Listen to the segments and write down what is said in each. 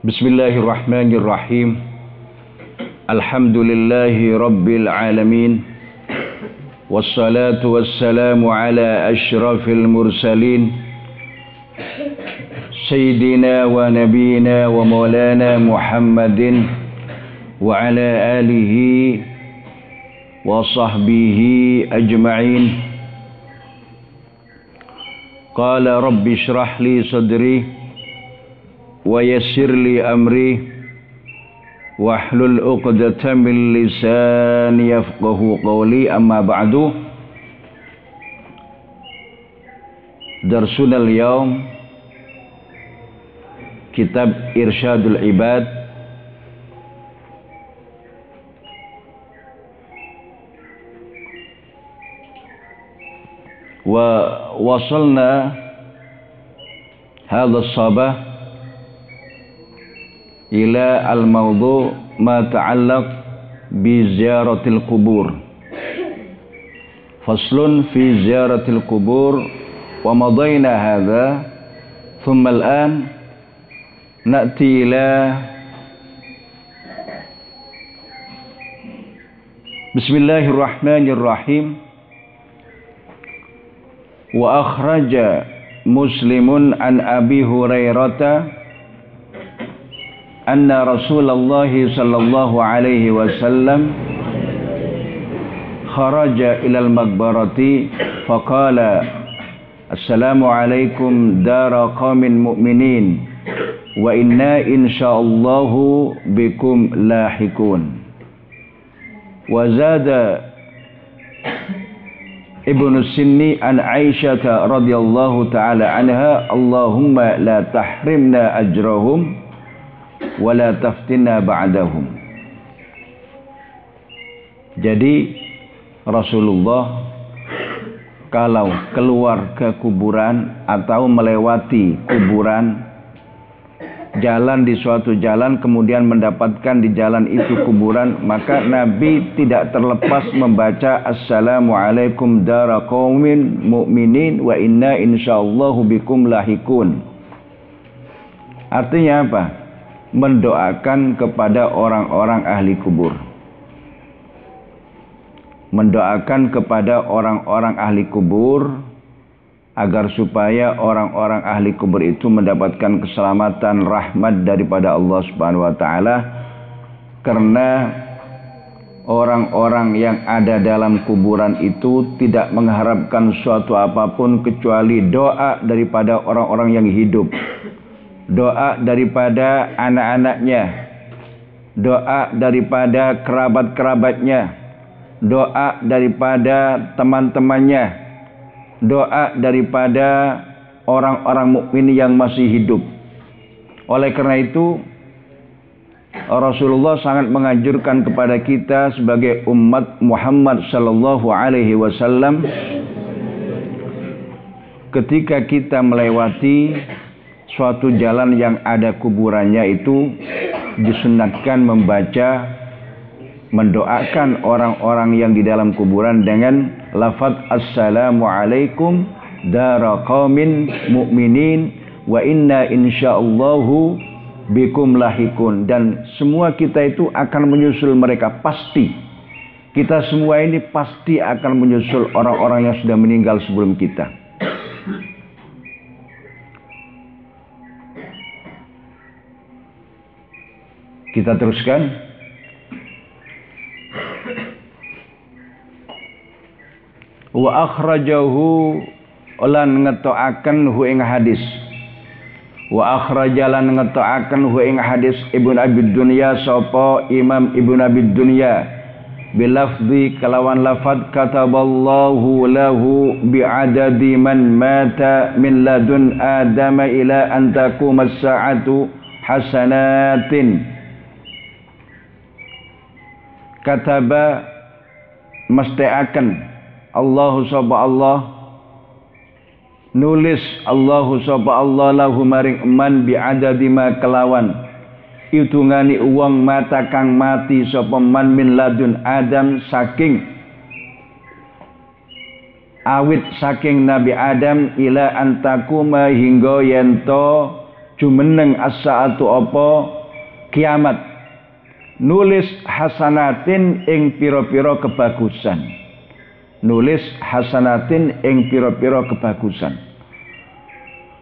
Bismillahirrahmanirrahim. Alhamdulillahi rabbil alamin. Wassalatu wassalamu ala asyrafil mursalin Sayyidina wa nabiyina wa maulana Muhammadin wa ala alihi wa sahbihi ajma'in. Qala rabbi shrah li sadri wa yassir li amri wahlul 'uqdatam min lisani yafqahu qawli. Amma ba'du. Darsuna al-yawm kitab Irsyadul Ibad wa wasalna hadha as-sabah ila al-mawdu' ma ta'allaq bi ziyaratil qubur. Faslun fi ziyaratil qubur wa madayna hadha thumma al-an na'ti ila Bismillahirrahmanirrahim. Wa akhraja Muslimun an Abi Hurairah anna Rasulullah sallallahu alaihi wasallam kharaja ilal maqbarati faqala assalamu alaikum dara qaumin mu'minin wa inna insyaallahu bikum lahikun. Wa zada Ibnu Sinni an Aisyah radhiyallahu ta'ala anha Allahumma la tahrimna ajrahum wala taftinna ba'dahum. Jadi Rasulullah kalau keluar ke kuburan atau melewati kuburan, jalan di suatu jalan kemudian mendapatkan di jalan itu kuburan, maka Nabi tidak terlepas membaca assalamualaikum dara qaumin mu'minin wa inna insyaallahu bikum lahikun. Artinya apa? Mendoakan kepada orang-orang ahli kubur. Mendoakan kepada orang-orang ahli kubur agar supaya orang-orang ahli kubur itu mendapatkan keselamatan, rahmat daripada Allah Subhanahu wa taala, karena orang-orang yang ada dalam kuburan itu tidak mengharapkan suatu apapun kecuali doa daripada orang-orang yang hidup. Doa daripada anak-anaknya, doa daripada kerabat-kerabatnya, doa daripada teman-temannya, doa daripada orang-orang mukmin yang masih hidup. Oleh karena itu Rasulullah sangat menganjurkan kepada kita sebagai umat Muhammad sallallahu alaihi wasallam, ketika kita melewati suatu jalan yang ada kuburannya itu disunatkan membaca, mendoakan orang-orang yang di dalam kuburan dengan lafaz assalamualaikum dara qaumin mu'minin wa inna insyaallahu bikum lahikun. Dan semua kita itu akan menyusul mereka, pasti. Kita semua ini pasti akan menyusul orang-orang yang sudah meninggal sebelum kita. Kita teruskan. Wa akhrajahu lan ngetoaken hu ing hadis. Wa akhrajalan ngetoaken hu ing hadis Ibnu Abi Dunya sapa Imam Ibnu Abi Dunya bilafzi kelawan lafaz kataballahu lahu bi'adadi man mata min ladun adama ila an taqumas sa'atu hasanatin. Kataba mesteaken Allahu sapa Allah, nulis Allahu sapa Allah lahu maring man bi'adadi ma kelawan hitungani uang mata kang mati sapa man min ladun Adam saking awit saking Nabi Adam ila antakuma hingga yento jumeneng as-saatu apa kiamat nulis hasanatin ing pira-pira kebagusan. Nulis hasanatin ing pira-pira kebagusan.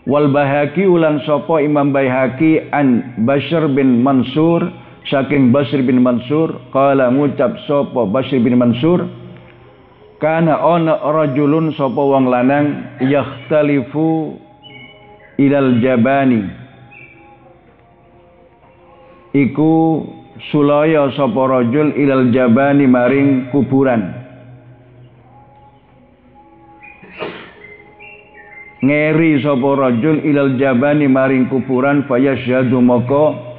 Wal Baihaqi ulan sapa Imam Baihaqi an Bashr bin Mansur saking Bashr bin Mansur qala ngucap sapa Bashr bin Mansur kana ana rajulun sapa wong lanang yakhtalifu ilal jabani iku sulaya sapa rajul ilal jabani maring kuburan ngeri sapa rajul ilal jabani maring kuburan fayasyhadu maka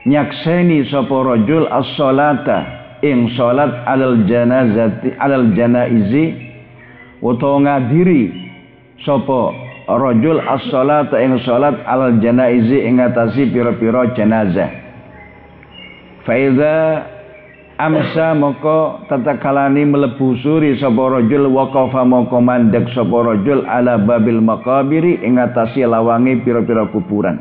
nyakseni sapa rajul as-salata ing salat alal janazati alal janaizi utawa ngadiri sapa rajul as-salata ing salat alal janaizi ing ngatasi pira-pira jenazah. Fa iza amsa moko tatakalani mlebu suri sapa rajul waqafa moko mandek sapa rajul ala babil maqabiri ing ngatasi lawange pira-pira kuburan.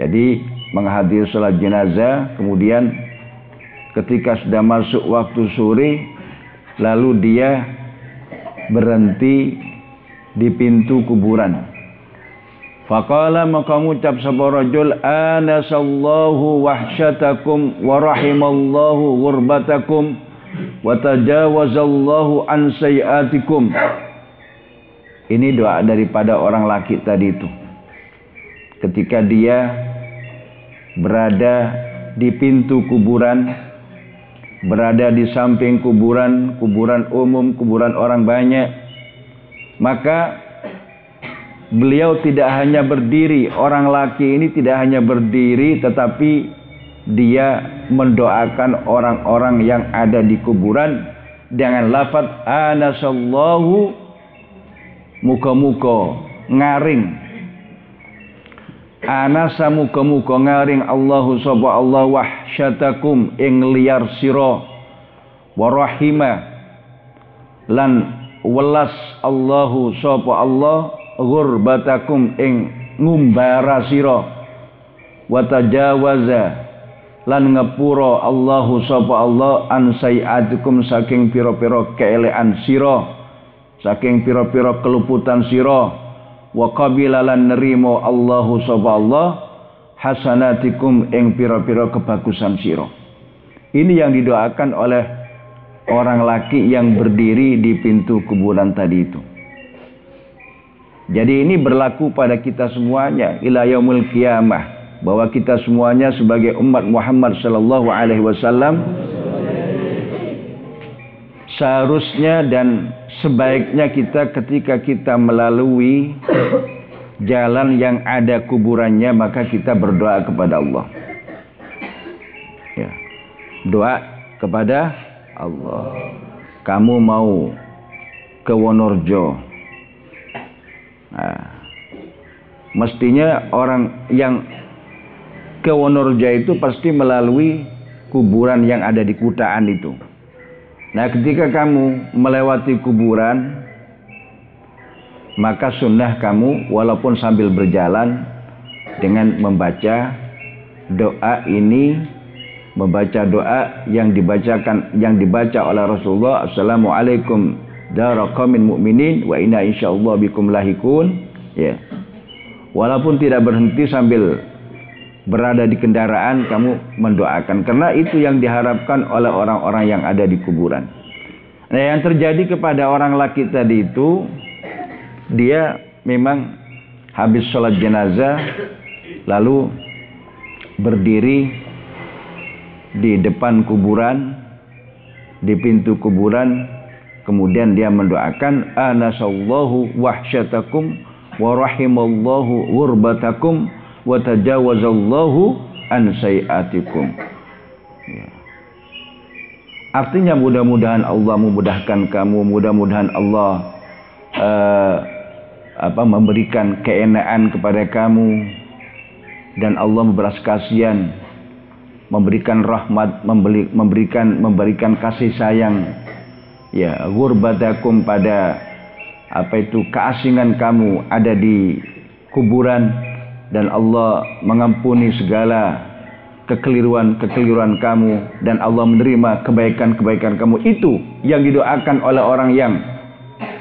Jadi menghadiri salat jenazah, kemudian ketika sudah masuk waktu sore lalu dia berhenti di pintu kuburan. Faqala maka ngucap sapa rajul anasallahu wahsyatakum wa rahimallahu ghurbatakum wa tajawazallahu an sayiatikum. Ini doa daripada orang laki tadi itu. Ketika dia berada di pintu kuburan, berada di samping kuburan, kuburan umum, kuburan orang banyak, maka beliau tidak hanya berdiri, orang laki ini tidak hanya berdiri, tetapi dia mendoakan orang-orang yang ada di kuburan dengan lafaz anasallahu, muka-muka ngaring, anasa muka-muka ngaring Allahu sapa Allah wahsyatakum ing liar sira wa rahima lan welas Allahu sapa Allah ghurbatakum ing ngumbara sira wa tajawaza lan ngepura Allahu sapa Allah an sayiatikum saking pira-pira keelekan sira, saking pira-pira keluputan sira. Wa qabila lan nerimo Allahu sapa Allah hasanatikum ing pira-pira kebagusan sira. Ini yang didoakan oleh orang laki yang berdiri di pintu kuburan tadi itu. Jadi ini berlaku pada kita semuanya ila yaumil qiyamah, bahwa kita semuanya sebagai umat Muhammad sallallahu alaihi wasallam seharusnya dan sebaiknya kita ketika kita melalui jalan yang ada kuburannya, maka kita berdoa kepada Allah. Ya. Doa kepada Allah. Kamu mau ke Wonorjo, nah, mestinya orang yang ke Wonorjo itu pasti melalui kuburan yang ada di Kutaan itu. Nah, ketika kamu melewati kuburan, maka sunnah kamu walaupun sambil berjalan dengan membaca doa ini, membaca doa yang dibaca oleh Rasulullah, Assalamualaikum dara qaumin mu'minin wa inna insyaallah bikum lahikun. Ya. Walaupun tidak berhenti sambil berada di kendaraan, kamu mendoakan, karena itu yang diharapkan oleh orang-orang yang ada di kuburan. Nah, yang terjadi kepada orang laki tadi itu, dia memang habis sholat jenazah lalu berdiri di depan kuburan, di pintu kuburan, kemudian dia mendoakan anasallahu wahsyatakum wa rahimallahu ghurbatakum wa tajawazallahu an sayiatikum. Ya. Artinya mudah-mudahan Allah memudahkan kamu, mudah-mudahan Allah memberikan keenaan kepada kamu, dan Allah membelas kasihan, memberikan rahmat, memberikan kasih sayang. Ya, ghurbatakum pada keasingan kamu ada di kuburan, dan Allah mengampuni segala kekeliruan-kekeliruan kamu, dan Allah menerima kebaikan-kebaikan kamu. Itu yang didoakan oleh orang yang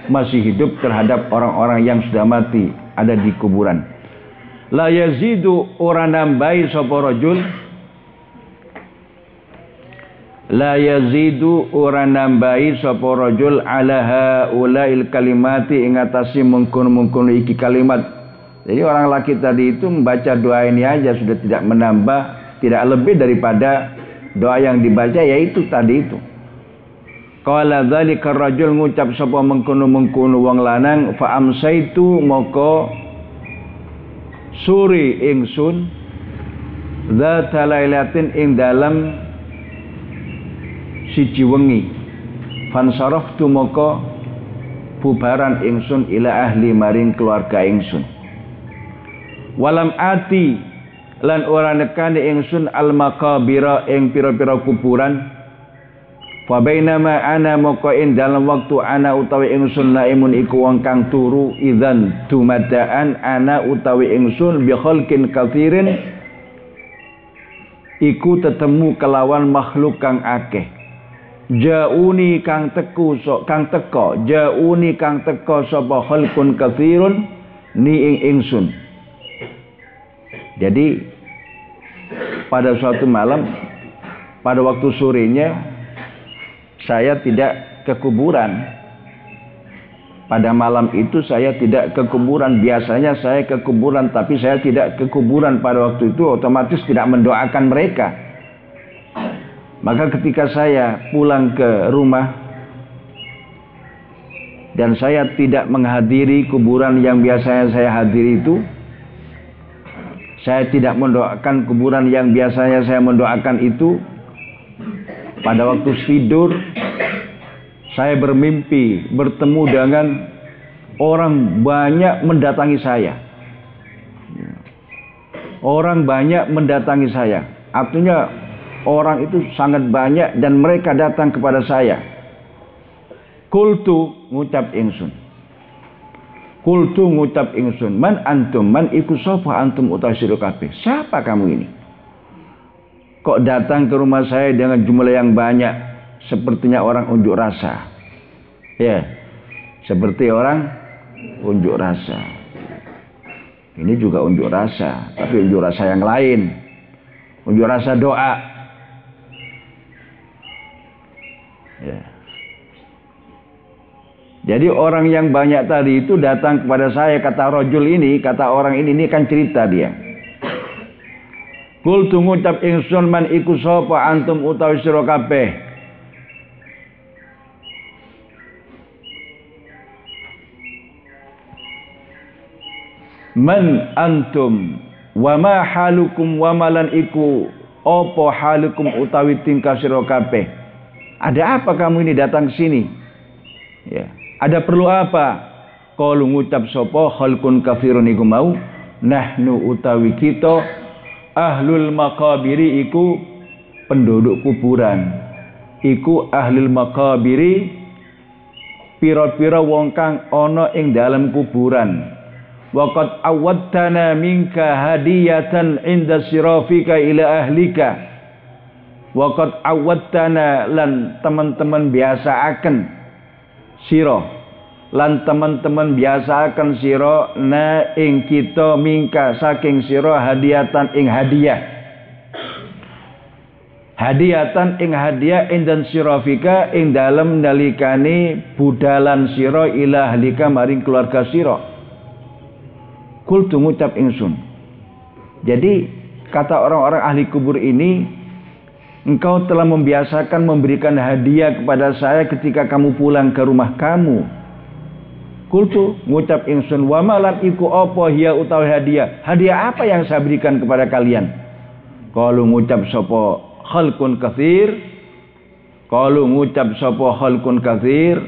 masih hidup terhadap orang-orang yang sudah mati ada di kuburan. La yazidu ora nambahi sapa rajul, la yazidu ora nambahi sapa rajul ala haulail kalimati ing atase mengkono-mengkono iki kalimat. Jadi orang laki tadi itu membaca doa ini aja sudah tidak menambah, tidak lebih daripada doa yang dibaca, yaitu tadi itu. Qala dzalika rajul ngucap sapa mengkono-mengkono wong lanang, fa amsaitu moko suri ingsun dzata lailatin ing dalem siji wengi, fansaraftu moko bubaran ingsun ila ahli maring keluarga ingsun. Walam ati lan ora nekani ingsun al maqabira ing pira-pira kuburan. Fa bainama ana moko ing dalam waktu ana utawi ingsun naimun iku wong kang turu, idzan dumadaan ana utawi ingsun bi khalqin katsirin iku tetemu kelawan makhluk kang akeh. Jauni kang teko jauni kang teko sapa khalqun katsirun ni ing ingsun. Jadi pada suatu malam, pada waktu sorenya, saya tidak ke kuburan. Pada malam itu saya tidak ke kuburan. Biasanya saya ke kuburan, tapi saya tidak ke kuburan pada waktu itu, otomatis tidak mendoakan mereka. Maka ketika saya pulang ke rumah dan saya tidak menghadiri kuburan yang biasanya saya hadiri itu, saya tidak mendoakan kuburan yang biasanya saya mendoakan itu. Pada waktu tidur, saya bermimpi bertemu dengan orang banyak mendatangi saya. Orang banyak mendatangi saya. Artinya orang itu sangat banyak dan mereka datang kepada saya. Kultu ngucap ingsun. Kultu ngucap ingsun, man antum, man iku sapa antum utawi sira kabeh. Siapa kamu ini? Kok datang ke rumah saya dengan jumlah yang banyak? Sepertinya orang unjuk rasa. Ya, seperti orang unjuk rasa. Ini juga unjuk rasa, tapi unjuk rasa yang lain. Unjuk rasa doa. Ya. Jadi orang yang banyak tadi itu datang kepada saya, kata rajul ini, kata orang ini kan cerita dia. Qultu ngucap ingsun, man iku sapa antum utawi sira kabeh. Man antum wa ma halukum wa malan iku apa halukum utawi tingkah sira kabeh. Ada apa kamu ini datang ke sini? Ya. Ada perlu apa? Qalu ngucap sapa khalqun kafirun iku mau, nahnu utawi kita ahlul maqabiri iku penduduk kuburan. Iku ahlul maqabiri pira-pira wong kang ana ing dalam kuburan. Waqad awattana minka hadiyatan inda sirafika ila ahlika. Waqad awattana lan teman-teman biasa akan siro lan teman-teman biasa akan siro na ing kita mingka saking siro hadiatan ing hadiah, hadiatan ing hadiah indan sirafika ing dalem nalikane budalan siro ila ahlika maring keluarga siro. Kultu ngucap ingsun. Jadi kata orang-orang ahli kubur ini, engkau telah membiasakan memberikan hadiah kepada saya ketika kamu pulang ke rumah kamu. Kultu ngucap ingsun, wa malan iku apa hiya utawi hadiah. Hadiah apa yang saya berikan kepada kalian? Qalu ngucap sapa khalqun katsir. Qalu ngucap sapa khalqun katsir.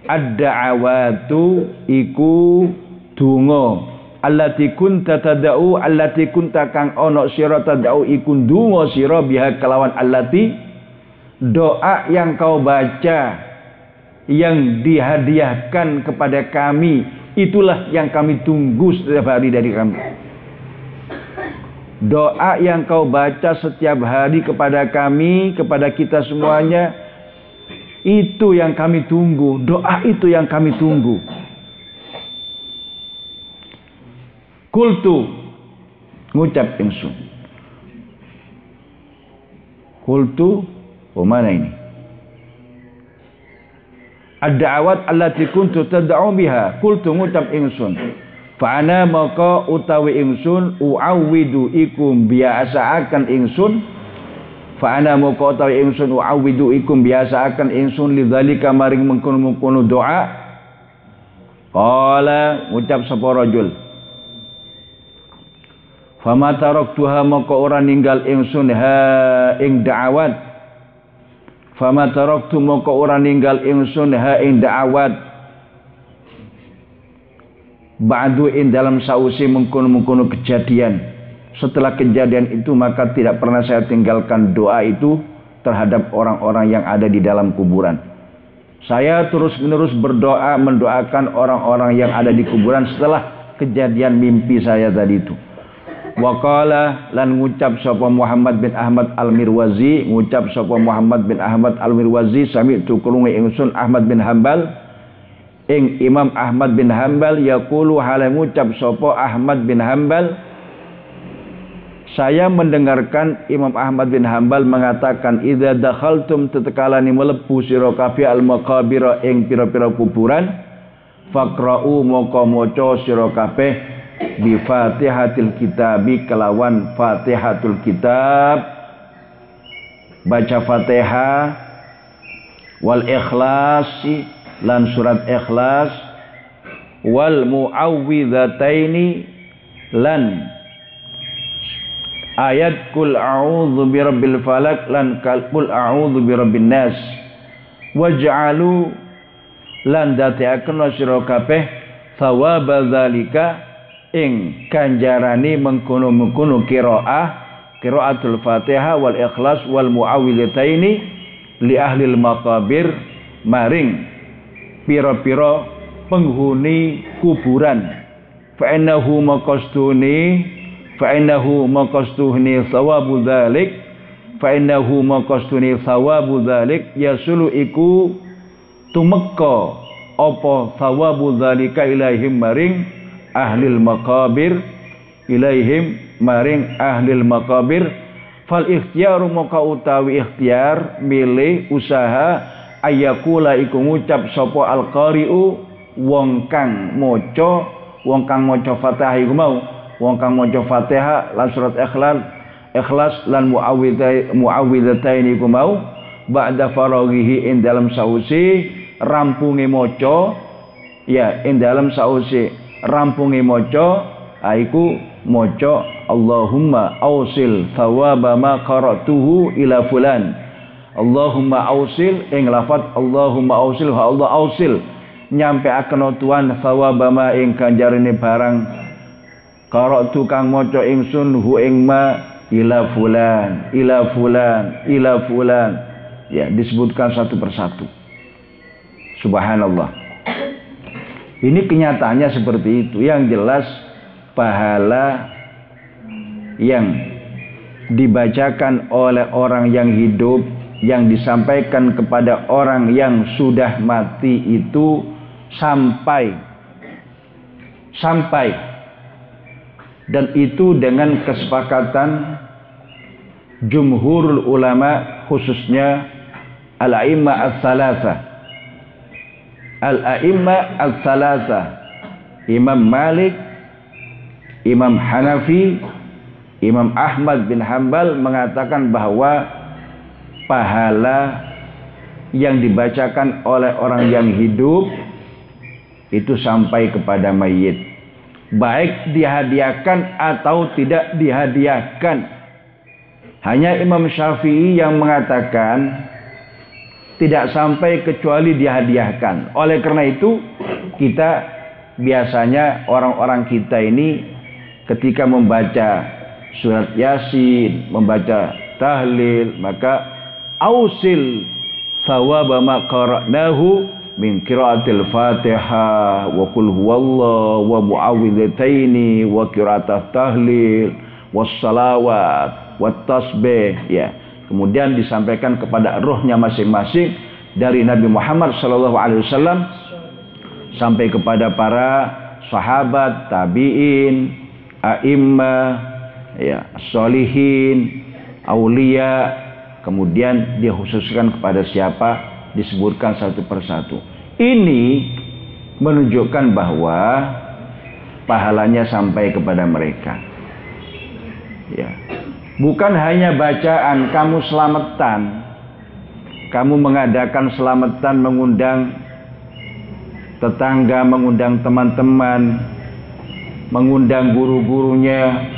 Ad-da'awatu iku donga. Allati kunta tad'u, allati kunta kang ana sira tad'u iku ndonga sira biha kelawan allati, doa yang kau baca yang dihadiahkan kepada kami Itulah yang kami tunggu setiap hari dari kami. Doa yang kau baca setiap hari kepada kami, kepada kita semuanya, itu yang kami tunggu. Doa itu yang kami tunggu. Kultu, ngucap ingsun. Kultu, mana ini? Ad-da'awat allati kuntu tad'u biha. Kultu ngucap ingsun. Fa'ana maka utawi ingsun u'awwidu ikum biasaakan ingsun. Fa'ana maka utawi ingsun u'awwidu ikum biasaakan ingsun lidzalika maring mengkono-mengkono doa. Qala ngucap sapa rajul. Fama taraktuha maka ora ninggal ingsun ha ing da'awat. Fama taraktu maka ora ninggal ingsun ha ing da'awat ba'du in dalam sausi mengkono-mengkono kejadian. Setelah kejadian itu maka tidak pernah saya tinggalkan doa itu terhadap orang-orang yang ada di dalam kuburan. Saya terus-menerus berdoa mendoakan orang-orang yang ada di kuburan setelah kejadian mimpi saya tadi itu. Waqala lan ngucap sapa Muhammad bin Ahmad Al-Mirwazi, ngucap sapa Muhammad bin Ahmad Al-Mirwazi, sami'tu krungu ingsun Ahmad bin Hambal ing Imam Ahmad bin Hambal yaqulu hale ngucap sapa Ahmad bin Hambal, saya mendengarkan Imam Ahmad bin Hambal mengatakan idza dakhaltum tatekalani mlebu sira kabeh al-maqabir ing pira-pira kuburan faqra'u moko maca sira kabeh bi Fatihatil Kitabi kelawan Fatihatul Kitab, baca Fatihah wal Ikhlas lan surat Ikhlas wal Muawwidhataini lan ayat Qul a'udzu birabbil falaq lan Qul a'udzu birabbin nas waj'alu lan datiaken sira kabeh thawaba dzalika ing kanjarani mengkono-mengkono qiraatul Fatihah wal Ikhlas wal Muawwidhataini li ahli al-maqabir maring pira-pira penghuni kuburan. Fa innahu maqastuhni thawabu dzalik fa innahu maqastuni thawabu dzalik yasulu iku tumeka apa thawabu dzalika ilaihim maring ahlil maqabir ilaihim maring ahlil maqabir. Fal ikhtiyaru maka utawi ikhtiar milih usaha ayakula iku ngucap sapa al-qari'u wong kang maca Fatihah iku mau wong kang maca Fatihah lan surat Ikhlas lan Muawwidhataini iku mau ba'da faraghihi ing dalam sausi rampunge maca ya ing dalam sausi rampunge maca aiku maca Allahumma ausil thawaba ma qara'tuhu ila fulan. Allahumma ausil ing lafaz Allahumma ausil ha Allah ausil nyampe akan Tuhan thawaba ma ing ganjarane barang qara'tu kang maca ingsun hu ing ma ila fulan ya disebutkan satu persatu. Subhanallah. Ini kenyataannya seperti itu. Yang jelas pahala yang dibacakan oleh orang yang hidup, yang disampaikan kepada orang yang sudah mati itu sampai dan itu dengan kesepakatan jumhurul ulama khususnya al-a'immah as-salasa. Al-a'imma al-thalatha Imam Malik, Imam Hanafi, Imam Ahmad bin Hambal mengatakan bahwa pahala yang dibacakan oleh orang yang hidup itu sampai kepada mayit, baik dihadiahkan atau tidak dihadiahkan. Hanya Imam Syafi'i yang mengatakan tidak sampai kecuali dihadiahkan. Oleh karena itu kita biasanya orang-orang kita ini ketika membaca surat Yasin, membaca tahlil, maka ausil thawaba ma qara'nahu min qiraatil Fatihah wa qul huwallahu wa muawwidhataini wa qiraatat tahlil was salawat wat tasbih ya. Kemudian disampaikan kepada ruhnya masing-masing dari Nabi Muhammad sallallahu alaihi wasallam sampai kepada para sahabat, tabi'in, a'immah, ya, sholihin, aulia, kemudian dikhususkan kepada siapa, disebutkan satu persatu. Ini menunjukkan bahwa pahalanya sampai kepada mereka. Ya. Bukan hanya bacaan, kamu selamatan, kamu mengadakan selamatan, mengundang tetangga, mengundang teman-teman, mengundang guru-gurunya,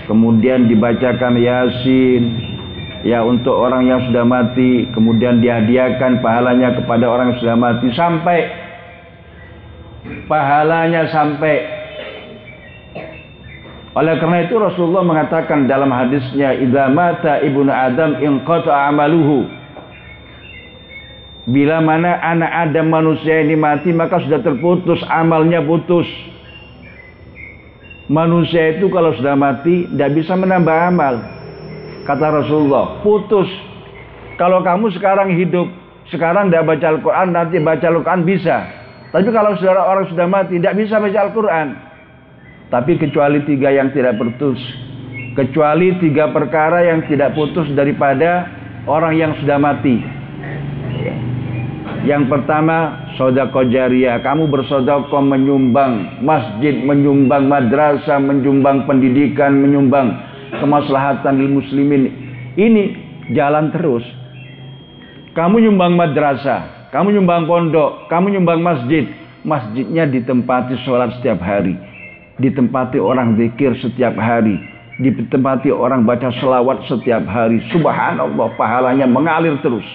kemudian dibacakan Yasin ya untuk orang yang sudah mati, kemudian dihadiahkan pahalanya kepada orang yang sudah mati sampai pahalanya sampai. Oleh karena itu Rasulullah mengatakan dalam hadisnya, idza mata ibnu Adam inqata amaluhu. Bila mana anak Adam manusia ini mati, maka sudah terputus, amalnya putus. Manusia itu kalau sudah mati tidak bisa menambah amal. Kata Rasulullah, putus. Kalau kamu sekarang hidup, sekarang tidak baca Al-Quran, nanti baca Al-Quran bisa. Tapi kalau saudara orang sudah mati, tidak bisa baca Al-Quran. Tapi kecuali 3 yang tidak putus. Kecuali 3 perkara yang tidak putus daripada orang yang sudah mati. Yang pertama, sedekah jariyah. Kamu bersedekah, menyumbang masjid, menyumbang madrasah, menyumbang pendidikan, menyumbang kemaslahatan lil muslimin. Ini jalan terus. Kamu nyumbang madrasah, kamu nyumbang pondok, kamu nyumbang masjid. Masjidnya ditempati sholat setiap hari, ditempati orang zikir setiap hari, ditempati orang baca selawat setiap hari. Subhanallah, pahalanya mengalir terus.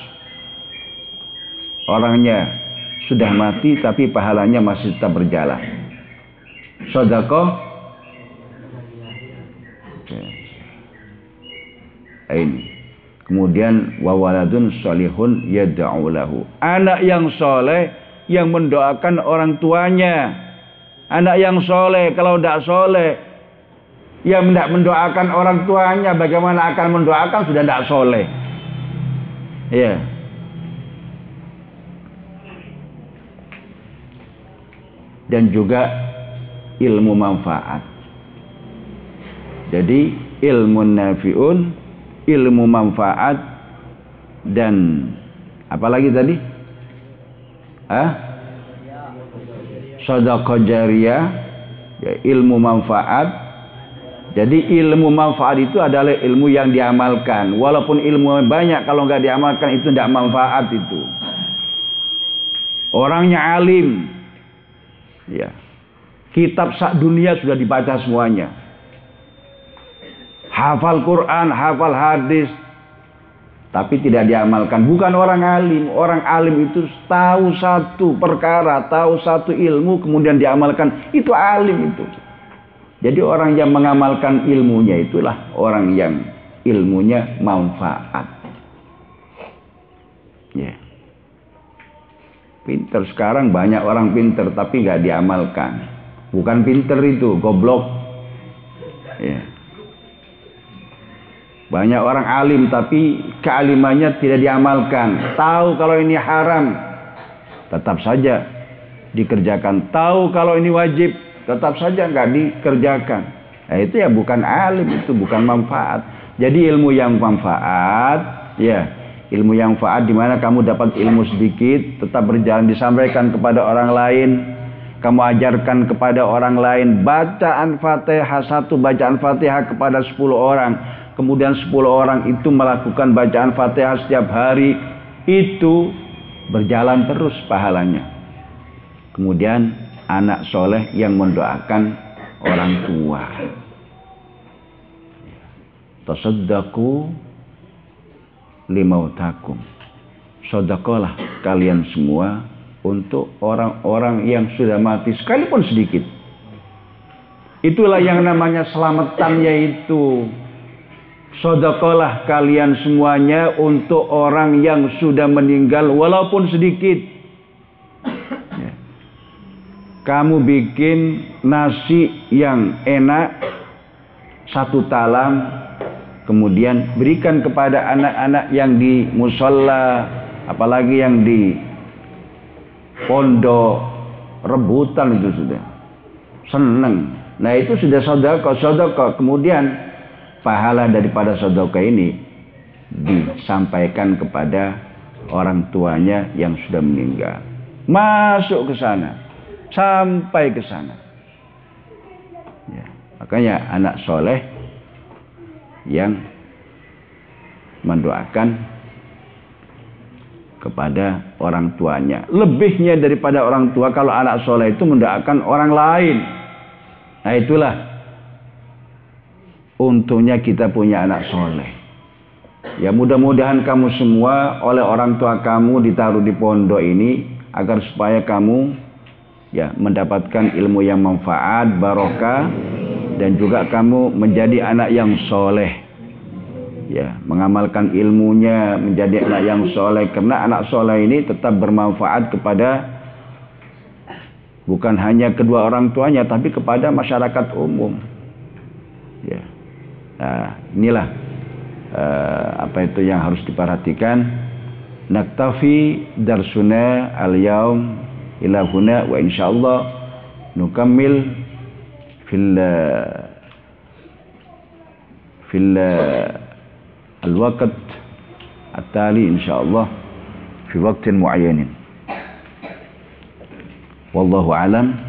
Orangnya sudah mati tapi pahalanya masih tetap berjalan. Sedekah ini. Kemudian wawaladun sholihun yad'u lahu. Anak yang soleh yang mendoakan orang tuanya. Anak yang soleh, kalau tidak soleh yang tidak mendoakan orang tuanya, bagaimana akan mendoakan sudah tidak soleh? Ya. Dan juga ilmu manfaat. Jadi ilmu nafi'un, ilmu manfaat, dan apalagi tadi? Sedekah jariyah, ya, ilmu manfaat. Jadi ilmu manfaat itu adalah ilmu yang diamalkan. Walaupun ilmu banyak, kalau nggak diamalkan itu tidak manfaat itu. Orangnya alim. Ya, kitab sak dunia sudah dibaca semuanya. Hafal Quran, hafal hadis, tapi tidak diamalkan. Bukan orang alim. Orang alim itu tahu satu perkara, tahu satu ilmu, kemudian diamalkan. Itu alim itu. Jadi orang yang mengamalkan ilmunya itulah orang yang ilmunya manfaat. Ya. Pinter sekarang banyak orang pinter tapi nggak diamalkan. Bukan pinter itu, goblok. Ya. Banyak orang alim tapi kealimannya tidak diamalkan. Tahu kalau ini haram, tetap saja dikerjakan. Tahu kalau ini wajib, tetap saja nggak dikerjakan. Nah, itu ya bukan alim, itu bukan manfaat. Jadi ilmu yang manfaat, ya. Ilmu yang manfaat di mana kamu dapat ilmu sedikit, tetap berjalan, disampaikan kepada orang lain, kamu ajarkan kepada orang lain. Bacaan Fatihah, satu bacaan Fatihah kepada 10 orang, kemudian 10 orang itu melakukan bacaan Fatihah setiap hari, itu berjalan terus pahalanya. Kemudian anak soleh yang mendoakan orang tua. Tasaddaqu limautakum. Sedekahlah kalian semua untuk orang-orang yang sudah mati, sekalipun sedikit. Itulah yang namanya selamatan, yaitu sedekahlah kalian semuanya untuk orang yang sudah meninggal walaupun sedikit. kamu bikin nasi yang enak satu talam, kemudian berikan kepada anak-anak yang di musola, apalagi yang di pondok, rebutan itu sudah seneng. Nah itu sudah sedekah. Kemudian pahala daripada sedekah ini disampaikan kepada orang tuanya yang sudah meninggal. Masuk ke sana, sampai ke sana. Ya, makanya anak soleh yang mendoakan kepada orang tuanya. Lebihnya daripada orang tua kalau anak soleh itu mendoakan orang lain. Nah itulah untungnya kita punya anak soleh. Ya mudah-mudahan kamu semua oleh orang tua kamu ditaruh di pondok ini agar supaya kamu ya mendapatkan ilmu yang manfaat, barokah, dan juga kamu menjadi anak yang soleh. Ya, mengamalkan ilmunya menjadi anak yang soleh, karena anak soleh ini tetap bermanfaat kepada bukan hanya kedua orang tuanya tapi kepada masyarakat umum. Ya. Nah, inilah apa itu yang harus diperhatikan. Naktafi darsuna al-yaum ila huna wa insyaallah nukammil fil al-waqt at-tali insyaallah fi waqtin muayyanin. Wallahu alam.